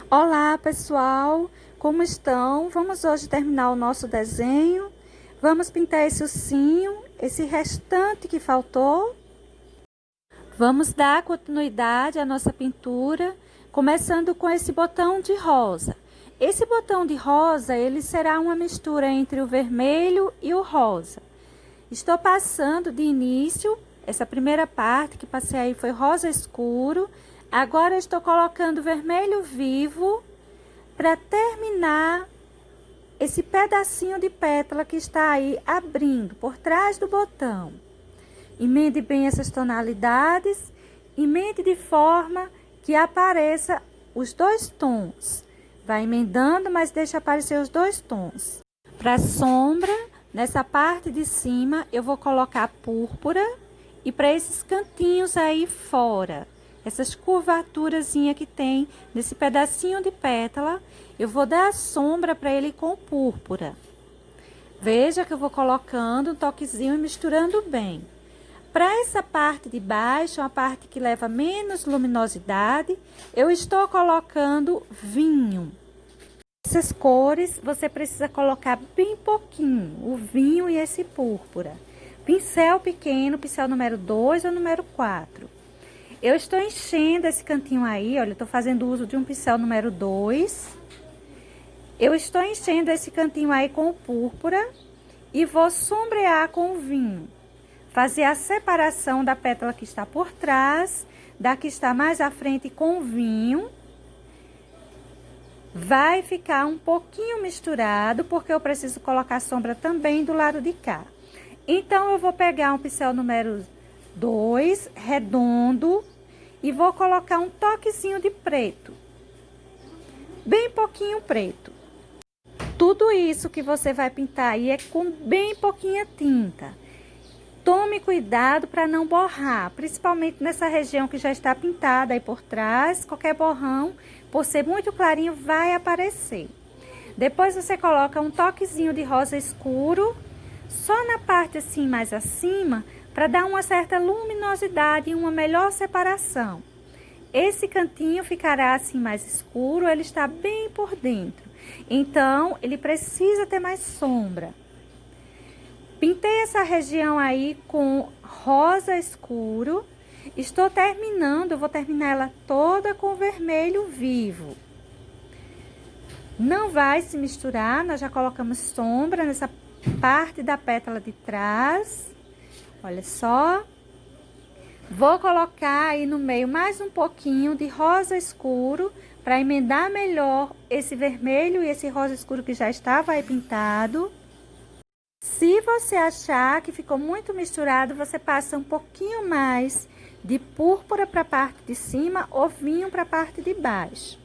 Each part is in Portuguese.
Olá, pessoal! Como estão? Vamos hoje terminar o nosso desenho. Vamos pintar esse ursinho, esse restante que faltou. Vamos dar continuidade à nossa pintura, começando com esse botão de rosa. Esse botão de rosa, ele será uma mistura entre o vermelho e o rosa. Estou passando de início, essa primeira parte que passei aí foi rosa escuro. Agora estou colocando vermelho vivo para terminar esse pedacinho de pétala que está aí abrindo por trás do botão. Emende bem essas tonalidades, emende de forma que apareça os dois tons. Vai emendando, mas deixa aparecer os dois tons. Para sombra, nessa parte de cima, eu vou colocar púrpura e para esses cantinhos aí fora, essas curvaturazinhas que tem nesse pedacinho de pétala, eu vou dar a sombra para ele com púrpura. Veja que eu vou colocando um toquezinho e misturando bem. Para essa parte de baixo, uma parte que leva menos luminosidade, eu estou colocando vinho. Essas cores você precisa colocar bem pouquinho, o vinho e esse púrpura. Pincel pequeno, pincel número 2 ou número 4. Eu estou enchendo esse cantinho aí, olha, eu estou fazendo uso de um pincel número 2. Eu estou enchendo esse cantinho aí com o púrpura e vou sombrear com o vinho. Fazer a separação da pétala que está por trás, da que está mais à frente com o vinho. Vai ficar um pouquinho misturado, porque eu preciso colocar sombra também do lado de cá. Então, eu vou pegar um pincel número 2, redondo, e vou colocar um toquezinho de preto. Bem pouquinho preto. Tudo isso que você vai pintar aí é com bem pouquinha tinta. Tome cuidado para não borrar, principalmente nessa região que já está pintada aí por trás. Qualquer borrão, por ser muito clarinho, vai aparecer. Depois você coloca um toquezinho de rosa escuro, só na parte assim mais acima, para dar uma certa luminosidade e uma melhor separação. Esse cantinho ficará assim mais escuro, ele está bem por dentro. Então, ele precisa ter mais sombra. Pintei essa região aí com rosa escuro. Estou terminando, vou terminar ela toda com vermelho vivo. Não vai se misturar, nós já colocamos sombra nessa parte da pétala de trás. Olha só. Vou colocar aí no meio mais um pouquinho de rosa escuro para emendar melhor esse vermelho e esse rosa escuro que já estava aí pintado. Se você achar que ficou muito misturado, você passa um pouquinho mais de púrpura para a parte de cima ou vinho para a parte de baixo.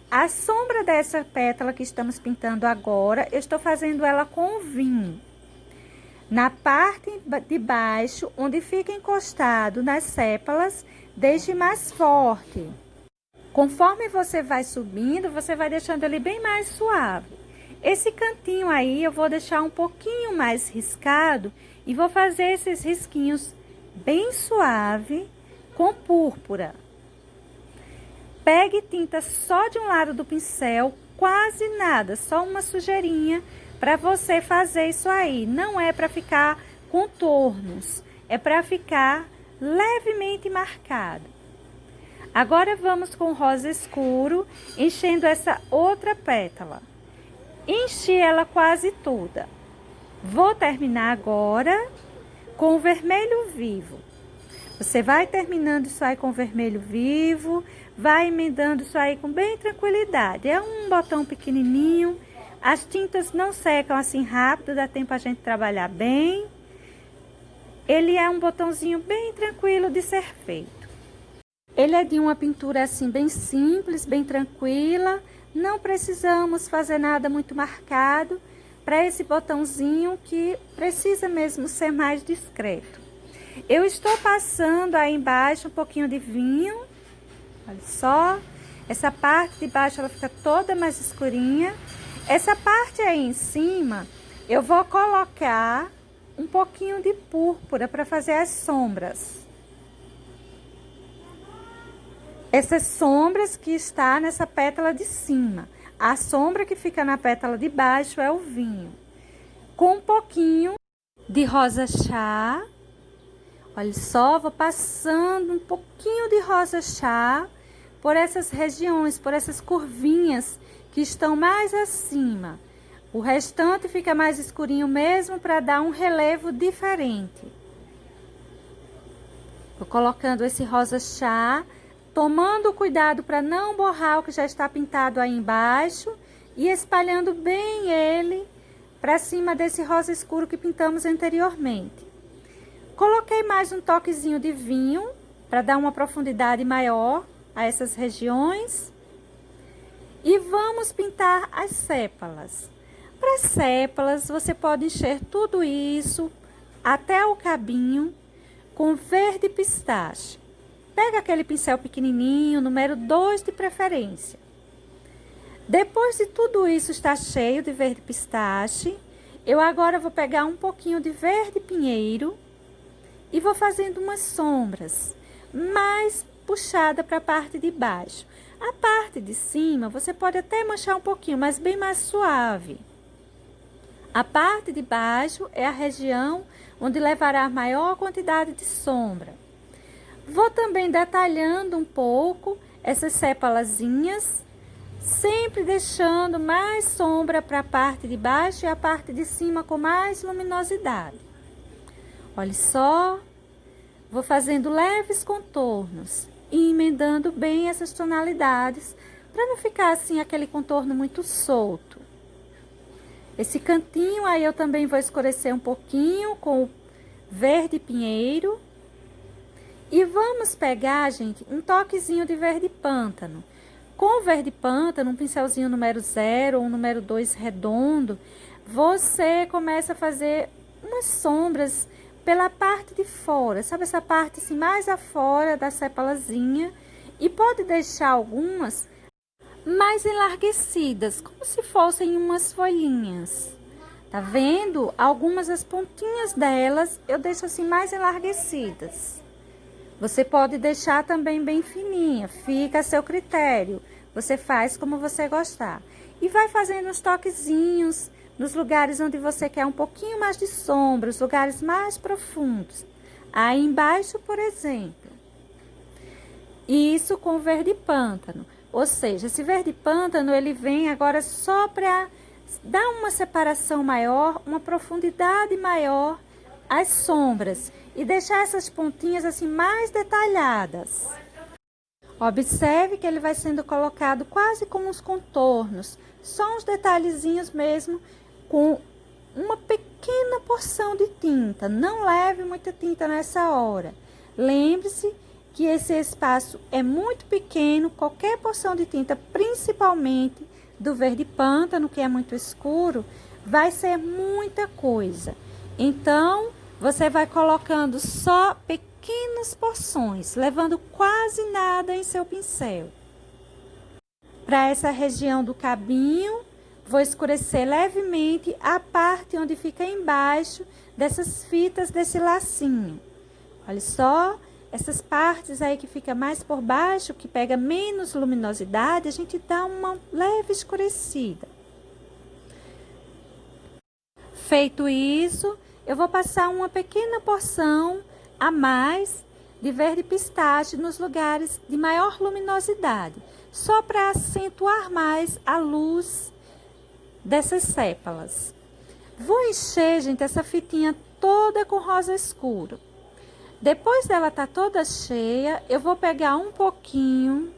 A sombra dessa pétala que estamos pintando agora, eu estou fazendo ela com vinho. Na parte de baixo, onde fica encostado nas sépalas, deixe mais forte. Conforme você vai subindo, você vai deixando ele bem mais suave. Esse cantinho aí eu vou deixar um pouquinho mais riscado e vou fazer esses risquinhos bem suave com púrpura. Pegue tinta só de um lado do pincel, quase nada, só uma sujeirinha para você fazer isso aí. Não é para ficar contornos, é para ficar levemente marcado. Agora vamos com rosa escuro, enchendo essa outra pétala. Enchi ela quase toda. Vou terminar agora com o vermelho vivo. Você vai terminando isso aí com vermelho vivo, vai emendando isso aí com bem tranquilidade. É um botão pequenininho, as tintas não secam assim rápido, dá tempo a gente trabalhar bem. Ele é um botãozinho bem tranquilo de ser feito. Ele é de uma pintura assim bem simples, bem tranquila. Não precisamos fazer nada muito marcado para esse botãozinho que precisa mesmo ser mais discreto. Eu estou passando aí embaixo um pouquinho de vinho. Olha só, essa parte de baixo ela fica toda mais escurinha. Essa parte aí em cima, eu vou colocar um pouquinho de púrpura para fazer as sombras. essas sombras que está nessa pétala de cima. A sombra que fica na pétala de baixo é o vinho. Com um pouquinho de rosa chá. Olha só, vou passando um pouquinho de rosa chá por essas regiões, por essas curvinhas que estão mais acima. O restante fica mais escurinho mesmo para dar um relevo diferente. Vou colocando esse rosa chá, tomando cuidado para não borrar o que já está pintado aí embaixo e espalhando bem ele para cima desse rosa escuro que pintamos anteriormente. Coloquei mais um toquezinho de vinho para dar uma profundidade maior a essas regiões. E vamos pintar as sépalas. Para as sépalas, você pode encher tudo isso até o cabinho com verde pistache. Pega aquele pincel pequenininho, número 2 de preferência. Depois de tudo isso estar cheio de verde pistache, eu agora vou pegar um pouquinho de verde pinheiro e vou fazendo umas sombras mais puxada para a parte de baixo. A parte de cima você pode até manchar um pouquinho, mas bem mais suave. A parte de baixo é a região onde levará a maior quantidade de sombra. Vou também detalhando um pouco essas sépalazinhas, sempre deixando mais sombra para a parte de baixo e a parte de cima com mais luminosidade. Olha só, vou fazendo leves contornos e emendando bem essas tonalidades, para não ficar assim aquele contorno muito solto. Esse cantinho aí eu também vou escurecer um pouquinho com o verde pinheiro. E vamos pegar, gente, um toquezinho de verde pântano. Com o verde pântano, um pincelzinho número 0 ou número 2 redondo, você começa a fazer umas sombras pela parte de fora, sabe essa parte assim mais afora da sepalazinha, e pode deixar algumas mais enlarguecidas, como se fossem umas folhinhas. Tá vendo? Algumas das pontinhas delas eu deixo assim mais enlarguecidas. Você pode deixar também bem fininha, fica a seu critério. Você faz como você gostar. E vai fazendo uns toquezinhos nos lugares onde você quer um pouquinho mais de sombra, os lugares mais profundos. Aí embaixo, por exemplo. Isso com verde pântano. Ou seja, esse verde pântano, ele vem agora só para dar uma separação maior, uma profundidade maior às sombras. E deixar essas pontinhas assim mais detalhadas. Observe que ele vai sendo colocado quase como uns contornos. Só uns detalhezinhos mesmo, com uma pequena porção de tinta. Não leve muita tinta nessa hora. Lembre-se que esse espaço é muito pequeno. Qualquer porção de tinta, principalmente do verde pântano, que é muito escuro, vai ser muita coisa. Então, você vai colocando só pequenas porções, levando quase nada em seu pincel. Para essa região do cabinho, vou escurecer levemente a parte onde fica embaixo dessas fitas desse lacinho. Olha só, essas partes aí que fica mais por baixo, que pega menos luminosidade, a gente dá uma leve escurecida. Feito isso, eu vou passar uma pequena porção a mais de verde pistache nos lugares de maior luminosidade, só para acentuar mais a luz dessas sépalas. Vou encher, gente, essa fitinha toda com rosa escuro. Depois dela tá toda cheia, eu vou pegar um pouquinho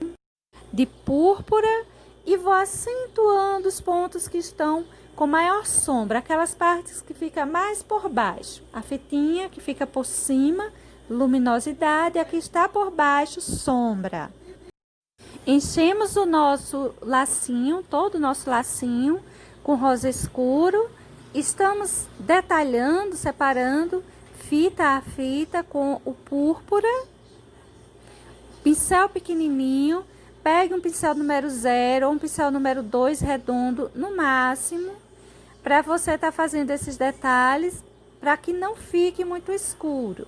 de púrpura e vou acentuando os pontos que estão com maior sombra, aquelas partes que fica mais por baixo. A fitinha que fica por cima, luminosidade, aqui está por baixo, sombra. Enchemos o nosso lacinho, todo o nosso lacinho com rosa escuro. Estamos detalhando, separando fita a fita com o púrpura. Pincel pequenininho, pegue um pincel número 0 ou um pincel número 2 redondo no máximo, para você estar fazendo esses detalhes, para que não fique muito escuro.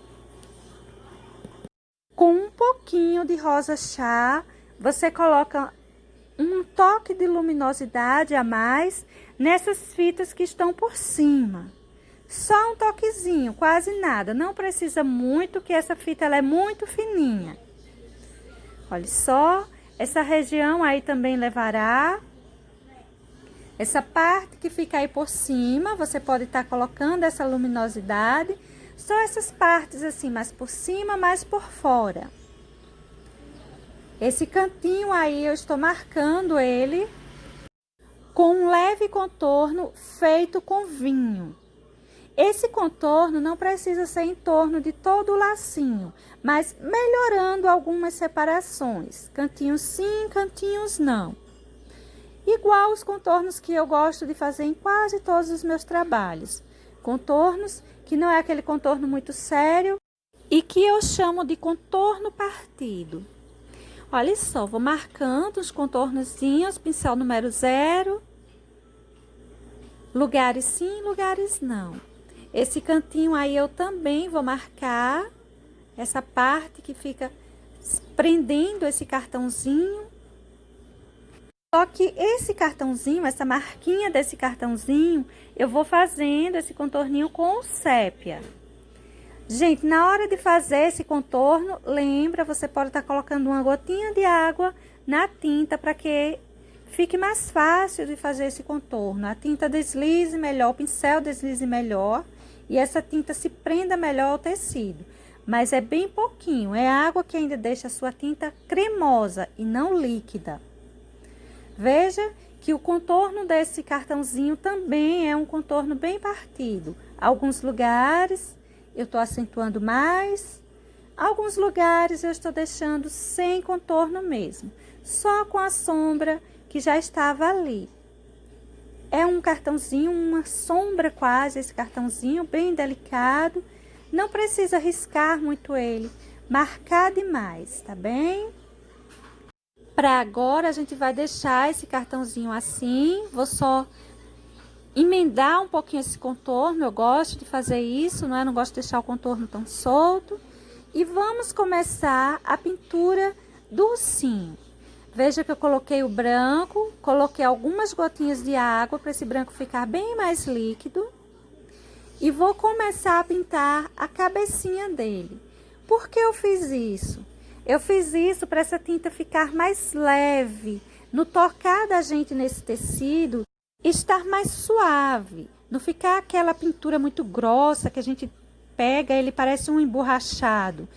Com um pouquinho de rosa chá, você coloca um toque de luminosidade a mais nessas fitas que estão por cima. Só um toquezinho, quase nada. Não precisa muito, que essa fita ela é muito fininha. Olha só, essa região aí também levará. Essa parte que fica aí por cima, você pode estar colocando essa luminosidade. Só essas partes assim, mais por cima, mais por fora. Esse cantinho aí eu estou marcando ele com um leve contorno feito com vinho. Esse contorno não precisa ser em torno de todo o lacinho, mas melhorando algumas separações. Cantinhos sim, cantinhos não. Igual os contornos que eu gosto de fazer em quase todos os meus trabalhos. Contornos que não é aquele contorno muito sério e que eu chamo de contorno partido. Olha só, vou marcando os contornozinhos, pincel número 0. Lugares sim, lugares não. Esse cantinho aí eu também vou marcar essa parte que fica prendendo esse cartãozinho. Só que esse cartãozinho, essa marquinha desse cartãozinho, eu vou fazendo esse contorninho com sépia. Gente, na hora de fazer esse contorno, lembra, você pode estar colocando uma gotinha de água na tinta para que fique mais fácil de fazer esse contorno. A tinta deslize melhor, o pincel deslize melhor e essa tinta se prenda melhor ao tecido. Mas é bem pouquinho, é água que ainda deixa a sua tinta cremosa e não líquida. Veja que o contorno desse cartãozinho também é um contorno bem partido. Alguns lugares eu estou acentuando mais, alguns lugares eu estou deixando sem contorno mesmo, só com a sombra que já estava ali. É um cartãozinho, uma sombra quase, esse cartãozinho bem delicado, não precisa riscar muito ele, marcar demais, tá bem? Para agora, a gente vai deixar esse cartãozinho assim. Vou só emendar um pouquinho esse contorno. Eu gosto de fazer isso, não é? Não gosto de deixar o contorno tão solto. E vamos começar a pintura do ursinho. Veja que eu coloquei o branco, coloquei algumas gotinhas de água para esse branco ficar bem mais líquido. E vou começar a pintar a cabecinha dele. Por que eu fiz isso? Eu fiz isso para essa tinta ficar mais leve, no tocar da gente nesse tecido, estar mais suave, não ficar aquela pintura muito grossa que a gente pega, ele parece um emborrachado.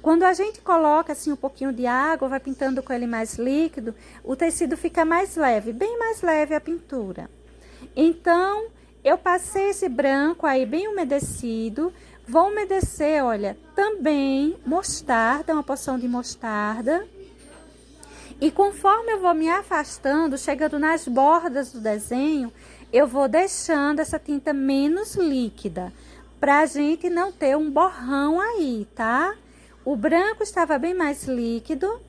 Quando a gente coloca assim um pouquinho de água, vai pintando com ele mais líquido, o tecido fica mais leve, bem mais leve a pintura. Então, eu passei esse branco aí bem umedecido. Vou umedecer, olha, também mostarda, uma porção de mostarda. E conforme eu vou me afastando, chegando nas bordas do desenho, eu vou deixando essa tinta menos líquida, pra gente não ter um borrão aí, tá? O branco estava bem mais líquido.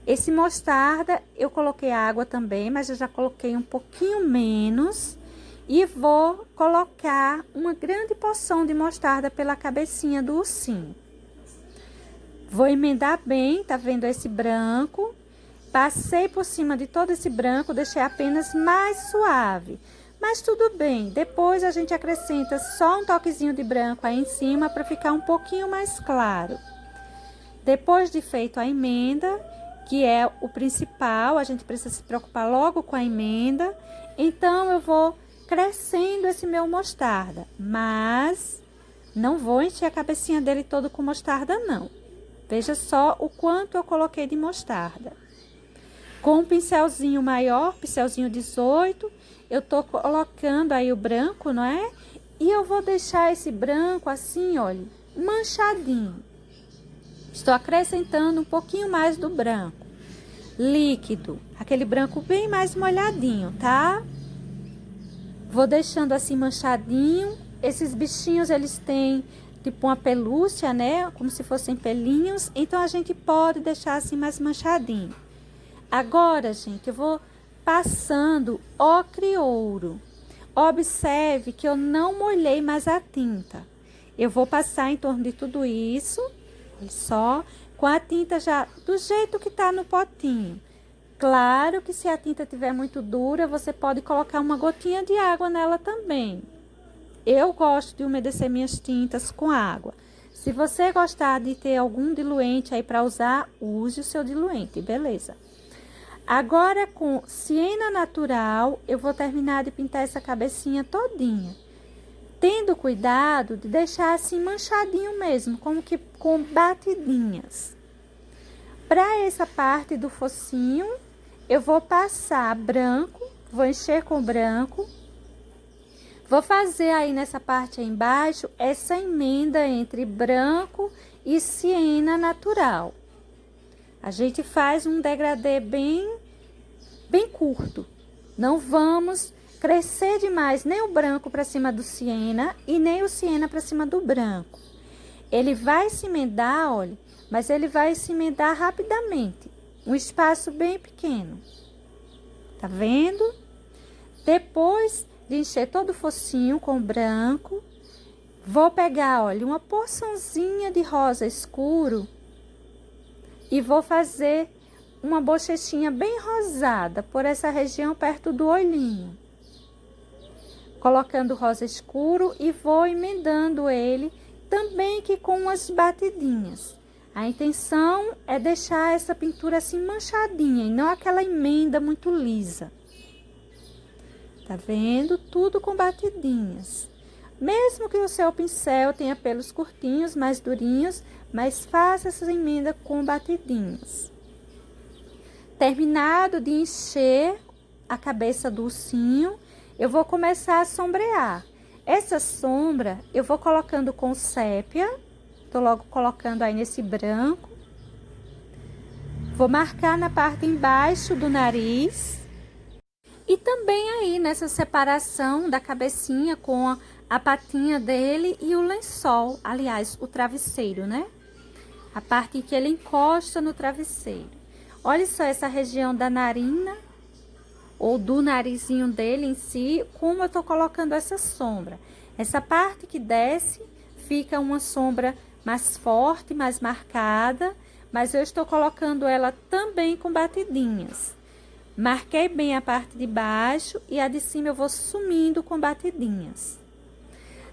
Esse mostarda, eu coloquei água também, mas eu já coloquei um pouquinho menos. E vou colocar uma grande porção de mostarda pela cabecinha do ursinho. Vou emendar bem, tá vendo esse branco? Passei por cima de todo esse branco, deixei apenas mais suave. Mas tudo bem, depois a gente acrescenta só um toquezinho de branco aí em cima para ficar um pouquinho mais claro. Depois de feito a emenda, que é o principal, a gente precisa se preocupar logo com a emenda. Então, eu vou crescendo esse meu mostarda, mas não vou encher a cabecinha dele todo com mostarda, não. Veja só o quanto eu coloquei de mostarda. Com um pincelzinho maior, pincelzinho 18, eu tô colocando aí o branco, não é? E eu vou deixar esse branco assim, olha, manchadinho. Estou acrescentando um pouquinho mais do branco. Líquido, aquele branco bem mais molhadinho, tá? Vou deixando assim manchadinho. Esses bichinhos, eles têm tipo uma pelúcia, né? Como se fossem pelinhos. Então, a gente pode deixar assim mais manchadinho. Agora, gente, eu vou passando ocre ouro. Observe que eu não molhei mais a tinta. Eu vou passar em torno de tudo isso, olha só, com a tinta já do jeito que tá no potinho. Claro que se a tinta tiver muito dura, você pode colocar uma gotinha de água nela também. Eu gosto de umedecer minhas tintas com água. Se você gostar de ter algum diluente aí para usar, use o seu diluente, beleza? Agora, com siena natural, eu vou terminar de pintar essa cabecinha todinha. Tendo cuidado de deixar assim manchadinho mesmo, como que com batidinhas. Para essa parte do focinho, eu vou passar branco, vou encher com branco. Vou fazer aí nessa parte aí embaixo, essa emenda entre branco e siena natural. A gente faz um degradê bem curto. Não vamos crescer demais nem o branco para cima do siena e nem o siena para cima do branco. Ele vai se emendar, olha, mas ele vai se emendar rapidamente. Um espaço bem pequeno. Tá vendo? Depois de encher todo o focinho com branco, vou pegar, olha, uma porçãozinha de rosa escuro e vou fazer uma bochechinha bem rosada por essa região perto do olhinho. Colocando rosa escuro e vou emendando ele também que com umas batidinhas. A intenção é deixar essa pintura assim manchadinha e não aquela emenda muito lisa. Tá vendo? Tudo com batidinhas. Mesmo que o seu pincel tenha pelos curtinhos, mais durinhos, mas faça essa emenda com batidinhas. Terminado de encher a cabeça do ursinho, eu vou começar a sombrear. Essa sombra eu vou colocando com sépia, tô logo colocando aí nesse branco. Vou marcar na parte embaixo do nariz. E também aí nessa separação da cabecinha com a patinha dele e o lençol, aliás, o travesseiro, né? A parte em que ele encosta no travesseiro. Olha só essa região da narina, ou do narizinho dele em si, como eu tô colocando essa sombra. Essa parte que desce, fica uma sombra mais forte, mais marcada, mas eu estou colocando ela também com batidinhas. Marquei bem a parte de baixo e a de cima eu vou sumindo com batidinhas.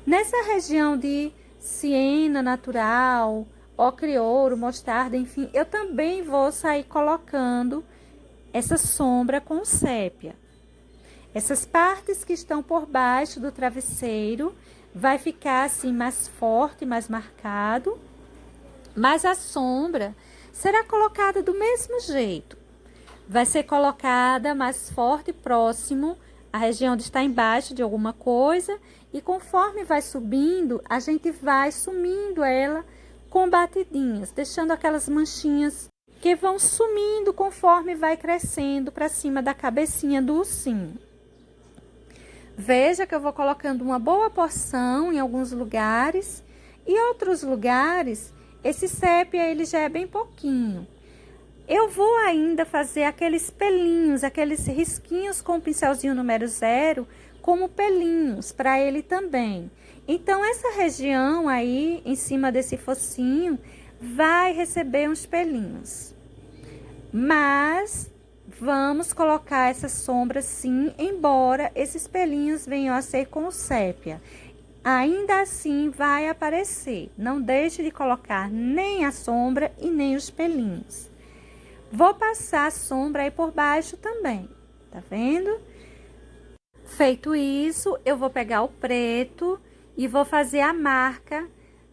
Nessa região de siena natural, ocre ouro, mostarda, enfim, eu também vou sair colocando essa sombra com sépia. Essas partes que estão por baixo do travesseiro vai ficar assim mais forte, mais marcado, mas a sombra será colocada do mesmo jeito. Vai ser colocada mais forte, próximo à região onde está embaixo de alguma coisa. E conforme vai subindo, a gente vai sumindo ela com batidinhas, deixando aquelas manchinhas que vão sumindo conforme vai crescendo para cima da cabecinha do ursinho. Veja que eu vou colocando uma boa porção em alguns lugares. E outros lugares, esse sépia ele já é bem pouquinho. Eu vou ainda fazer aqueles pelinhos, aqueles risquinhos com o pincelzinho número 0, como pelinhos para ele também. Então, essa região aí, em cima desse focinho, vai receber uns pelinhos. Mas, vamos colocar essa sombra sim, embora esses pelinhos venham a ser com sépia. Ainda assim, vai aparecer. Não deixe de colocar nem a sombra e nem os pelinhos. Vou passar a sombra aí por baixo também, tá vendo? Feito isso, eu vou pegar o preto e vou fazer a marca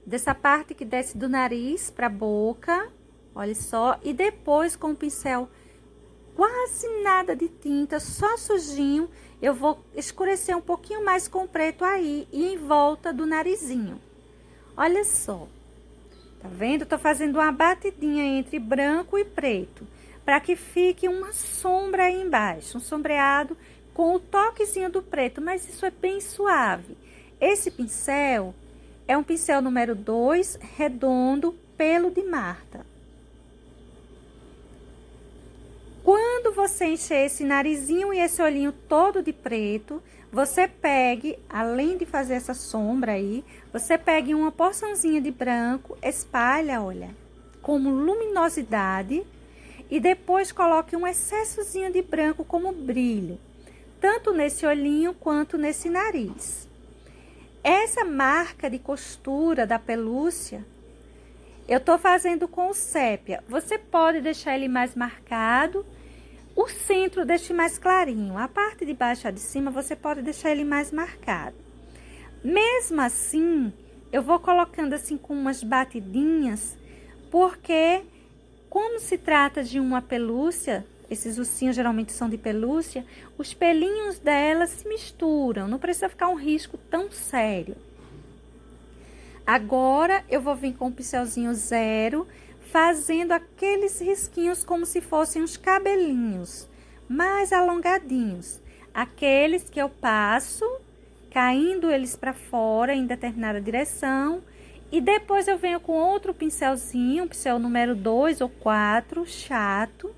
dessa parte que desce do nariz para a boca, olha só. E depois com o pincel quase nada de tinta, só sujinho, eu vou escurecer um pouquinho mais com o preto aí e em volta do narizinho. Olha só. Tá vendo? Tô fazendo uma batidinha entre branco e preto, para que fique uma sombra aí embaixo, um sombreado com o toquezinho do preto, mas isso é bem suave. Esse pincel é um pincel número 2, redondo, pelo de Marta. Quando você encher esse narizinho e esse olhinho todo de preto, você pegue, além de fazer essa sombra aí, você pegue uma porçãozinha de branco, espalha, olha, como luminosidade e depois coloque um excessozinho de branco como brilho, tanto nesse olhinho quanto nesse nariz. Essa marca de costura da pelúcia, eu tô fazendo com o sépia. Você pode deixar ele mais marcado, o centro deixe mais clarinho. A parte de baixo e a de cima, você pode deixar ele mais marcado. Mesmo assim, eu vou colocando assim com umas batidinhas, porque como se trata de uma pelúcia, esses ursinhos geralmente são de pelúcia, os pelinhos dela se misturam, não precisa ficar um risco tão sério. Agora, eu vou vir com o pincelzinho zero, fazendo aqueles risquinhos como se fossem uns cabelinhos, mais alongadinhos. Aqueles que eu passo, caindo eles para fora em determinada direção. E depois eu venho com outro pincelzinho, pincel número 2 ou 4, chato,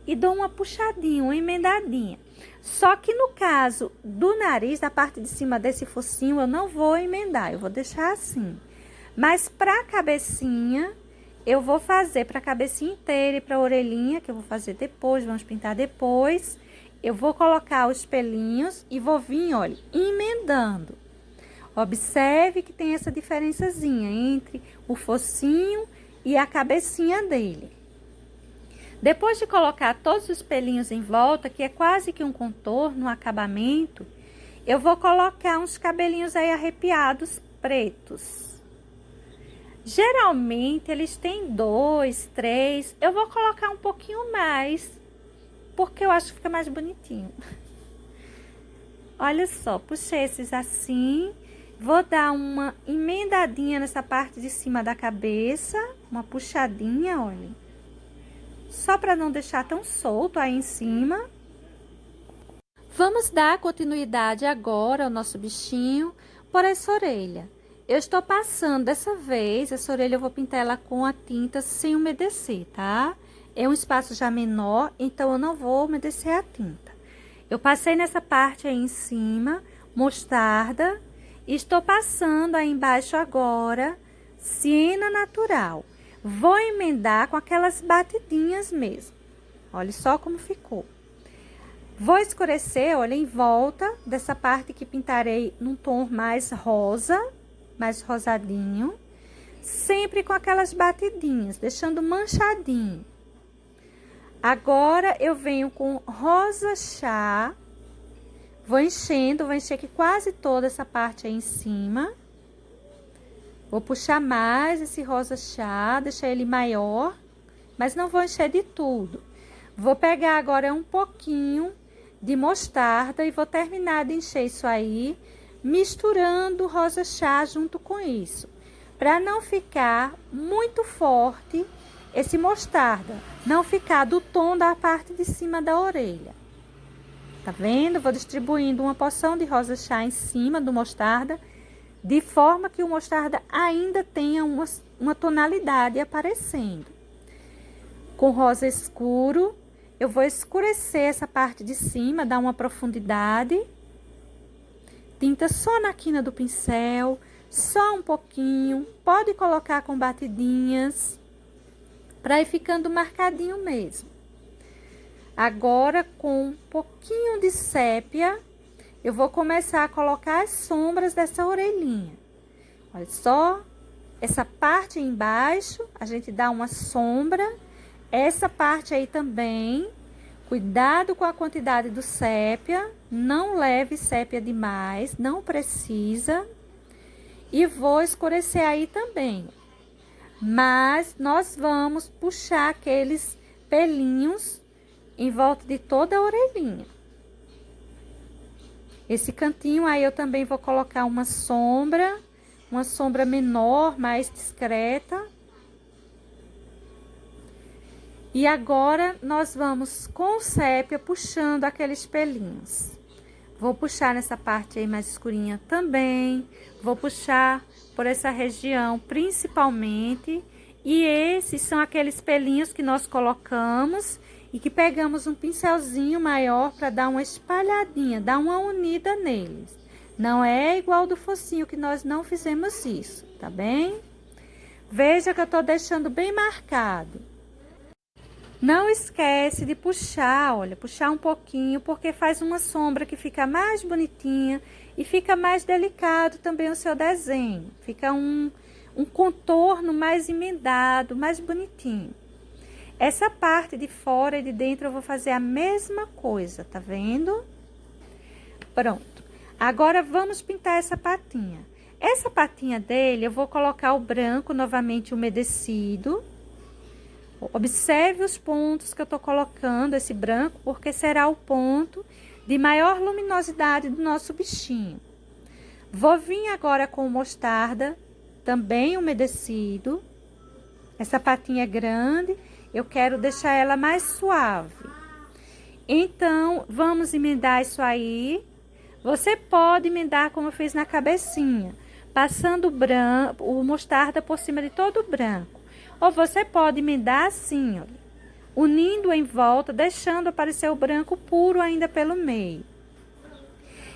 e dou uma puxadinha, uma emendadinha. Só que no caso do nariz, da parte de cima desse focinho, eu não vou emendar, eu vou deixar assim. Mas para a cabecinha, eu vou fazer para a cabecinha inteira e para a orelhinha, que eu vou fazer depois, vamos pintar depois. Eu vou colocar os pelinhos e vou vir, olha, emendando. Observe que tem essa diferençazinha entre o focinho e a cabecinha dele. Depois de colocar todos os pelinhos em volta, que é quase que um contorno, um acabamento, eu vou colocar uns cabelinhos aí arrepiados pretos. Geralmente, eles têm 2, 3, eu vou colocar um pouquinho mais, porque eu acho que fica mais bonitinho. Olha só, puxei esses assim, vou dar uma emendadinha nessa parte de cima da cabeça, uma puxadinha, olha. Só para não deixar tão solto aí em cima. Vamos dar continuidade agora ao nosso bichinho por essa orelha. Eu estou passando dessa vez, essa orelha eu vou pintar ela com a tinta sem umedecer, tá? É um espaço já menor, então eu não vou umedecer a tinta. Eu passei nessa parte aí em cima, mostarda, e estou passando aí embaixo agora, siena natural. Vou emendar com aquelas batidinhas mesmo. Olha só como ficou. Vou escurecer, olha, em volta dessa parte que pintarei num tom mais rosa, mais rosadinho. Sempre com aquelas batidinhas, deixando manchadinho. Agora, eu venho com rosa chá. Vou enchendo, vou encher aqui quase toda essa parte aí em cima. Vou puxar mais esse rosa chá, deixar ele maior, mas não vou encher de tudo. Vou pegar agora um pouquinho de mostarda e vou terminar de encher isso aí, misturando o rosa chá junto com isso. Para não ficar muito forte esse mostarda, não ficar do tom da parte de cima da orelha. Tá vendo? Vou distribuindo uma porção de rosa chá em cima do mostarda, de forma que o mostarda ainda tenha uma tonalidade aparecendo. Com rosa escuro, eu vou escurecer essa parte de cima, dar uma profundidade. Tinta só na quina do pincel, só um pouquinho. Pode colocar com batidinhas, para ir ficando marcadinho mesmo. Agora, com um pouquinho de sépia, eu vou começar a colocar as sombras dessa orelhinha. Olha só, essa parte aí embaixo, a gente dá uma sombra. Essa parte aí também, cuidado com a quantidade do sépia, não leve sépia demais, não precisa. E vou escurecer aí também. Mas nós vamos puxar aqueles pelinhos em volta de toda a orelhinha. Esse cantinho aí eu também vou colocar uma sombra menor, mais discreta. E agora, nós vamos com sépia puxando aqueles pelinhos. Vou puxar nessa parte aí mais escurinha também. Vou puxar por essa região principalmente. E esses são aqueles pelinhos que nós colocamos e que pegamos um pincelzinho maior para dar uma espalhadinha, dar uma unida neles. Não é igual do focinho que nós não fizemos isso, tá bem? Veja que eu tô deixando bem marcado. Não esquece de puxar, olha, puxar um pouquinho, porque faz uma sombra que fica mais bonitinha e fica mais delicado também o seu desenho. Fica um contorno mais emendado, mais bonitinho. Essa parte de fora e de dentro eu vou fazer a mesma coisa, tá vendo? Pronto. Agora vamos pintar essa patinha. Essa patinha dele eu vou colocar o branco novamente umedecido. Observe os pontos que eu tô colocando esse branco, porque será o ponto de maior luminosidade do nosso bichinho. Vou vir agora com mostarda, também umedecido. Essa patinha é grande, eu quero deixar ela mais suave. Então, vamos emendar isso aí. Você pode emendar como eu fiz na cabecinha, passando o mostarda por cima de todo o branco. Ou você pode emendar assim, ó, unindo em volta, deixando aparecer o branco puro ainda pelo meio.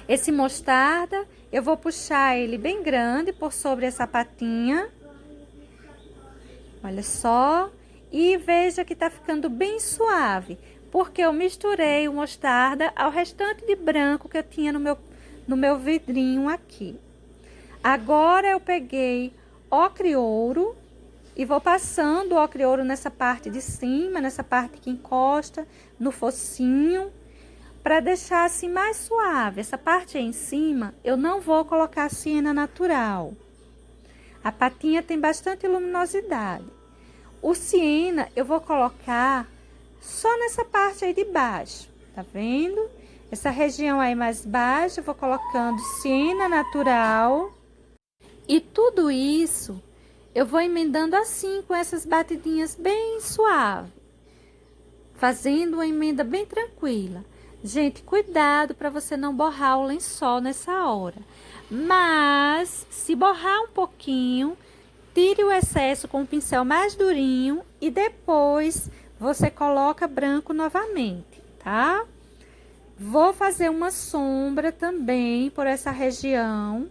Esse mostarda, eu vou puxar ele bem grande por sobre essa patinha. Olha só. E veja que tá ficando bem suave, porque eu misturei o mostarda ao restante de branco que eu tinha no meu vidrinho aqui. Agora eu peguei ocre ouro e vou passando o ocre ouro nessa parte de cima, nessa parte que encosta no focinho, para deixar assim mais suave. Essa parte aí em cima, eu não vou colocar siena natural. A patinha tem bastante luminosidade. O siena eu vou colocar só nessa parte aí de baixo, tá vendo? Essa região aí mais baixa, eu vou colocando siena natural. E tudo isso eu vou emendando assim, com essas batidinhas bem suave, fazendo uma emenda bem tranquila. Gente, cuidado para você não borrar o lençol nessa hora. Mas, se borrar um pouquinho, tire o excesso com o pincel mais durinho e depois você coloca branco novamente, tá? Vou fazer uma sombra também por essa região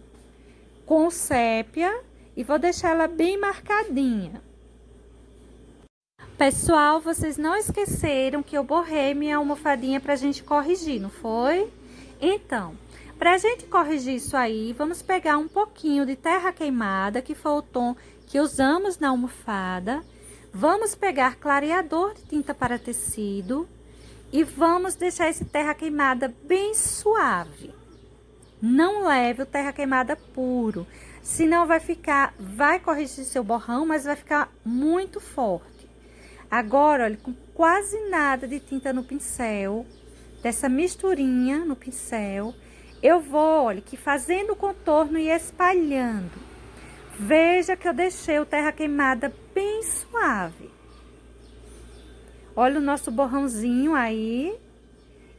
com sépia e vou deixar ela bem marcadinha. Pessoal, vocês não esqueceram que eu borrei minha almofadinha pra gente corrigir, não foi? Então, pra gente corrigir isso aí, vamos pegar um pouquinho de terra queimada, que foi o tom que usamos na almofada. Vamos pegar clareador de tinta para tecido e vamos deixar esse terra queimada bem suave. Não leve o terra queimada puro, senão vai corrigir seu borrão, mas vai ficar muito forte. Agora, olha, com quase nada de tinta no pincel, dessa misturinha no pincel, eu vou, olha, que fazendo o contorno e espalhando. Veja que eu deixei o terra queimada bem suave. Olha o nosso borrãozinho aí.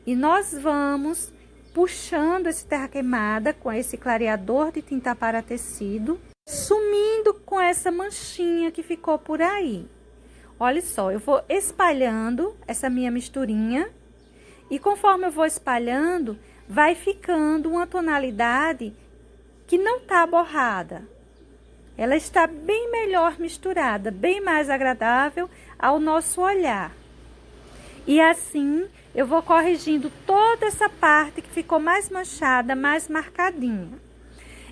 E nós vamos puxando esse terra queimada com esse clareador de tinta para tecido, sumindo com essa manchinha que ficou por aí. Olha só, eu vou espalhando essa minha misturinha e conforme eu vou espalhando, vai ficando uma tonalidade que não tá borrada. Ela está bem melhor misturada, bem mais agradável ao nosso olhar. E assim, eu vou corrigindo toda essa parte que ficou mais manchada, mais marcadinha.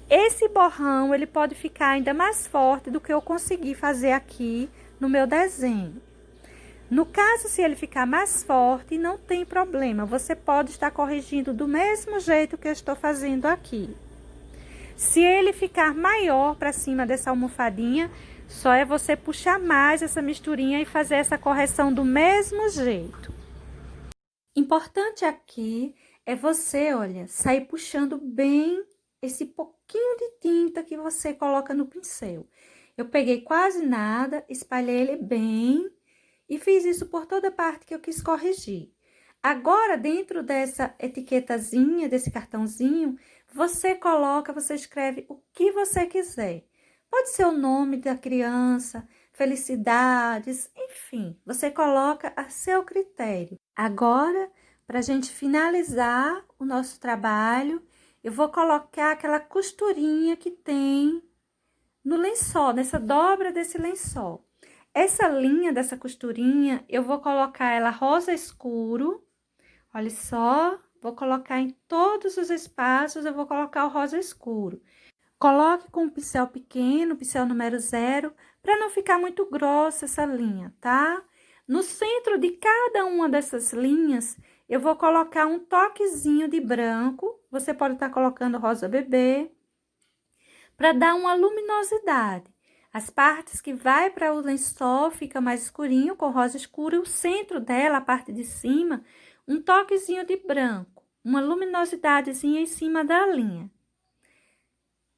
Esse borrão, ele pode ficar ainda mais forte do que eu consegui fazer aqui no meu desenho. No caso, se ele ficar mais forte, não tem problema. Você pode estar corrigindo do mesmo jeito que eu estou fazendo aqui. Se ele ficar maior para cima dessa almofadinha, só é você puxar mais essa misturinha e fazer essa correção do mesmo jeito. Importante aqui é você, olha, sair puxando bem esse pouquinho de tinta que você coloca no pincel. Eu peguei quase nada, espalhei ele bem e fiz isso por toda parte que eu quis corrigir. Agora, dentro dessa etiquetazinha, desse cartãozinho, você escreve o que você quiser. Pode ser o nome da criança, felicidades, enfim, você coloca a seu critério. Agora, para a gente finalizar o nosso trabalho, eu vou colocar aquela costurinha que tem no lençol, nessa dobra desse lençol. Essa linha dessa costurinha, eu vou colocar ela rosa escuro. Olha só, vou colocar em todos os espaços, eu vou colocar o rosa escuro. Coloque com um pincel pequeno, pincel número 0, para não ficar muito grossa essa linha, tá? No centro de cada uma dessas linhas, eu vou colocar um toquezinho de branco. Você pode estar colocando rosa bebê, para dar uma luminosidade. As partes que vai para o lençol fica mais escurinho, com rosa escura, e o centro dela, a parte de cima, um toquezinho de branco, uma luminosidadezinha em cima da linha.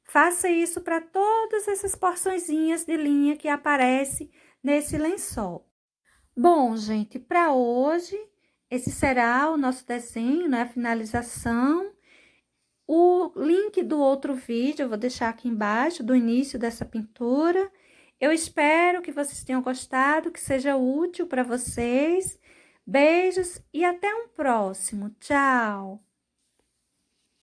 Faça isso para todas essas porçõezinhas de linha que aparece nesse lençol. Bom, gente, para hoje, esse será o nosso desenho, né? A finalização. O link do outro vídeo eu vou deixar aqui embaixo, do início dessa pintura. Eu espero que vocês tenham gostado, que seja útil para vocês. Beijos e até um próximo. Tchau!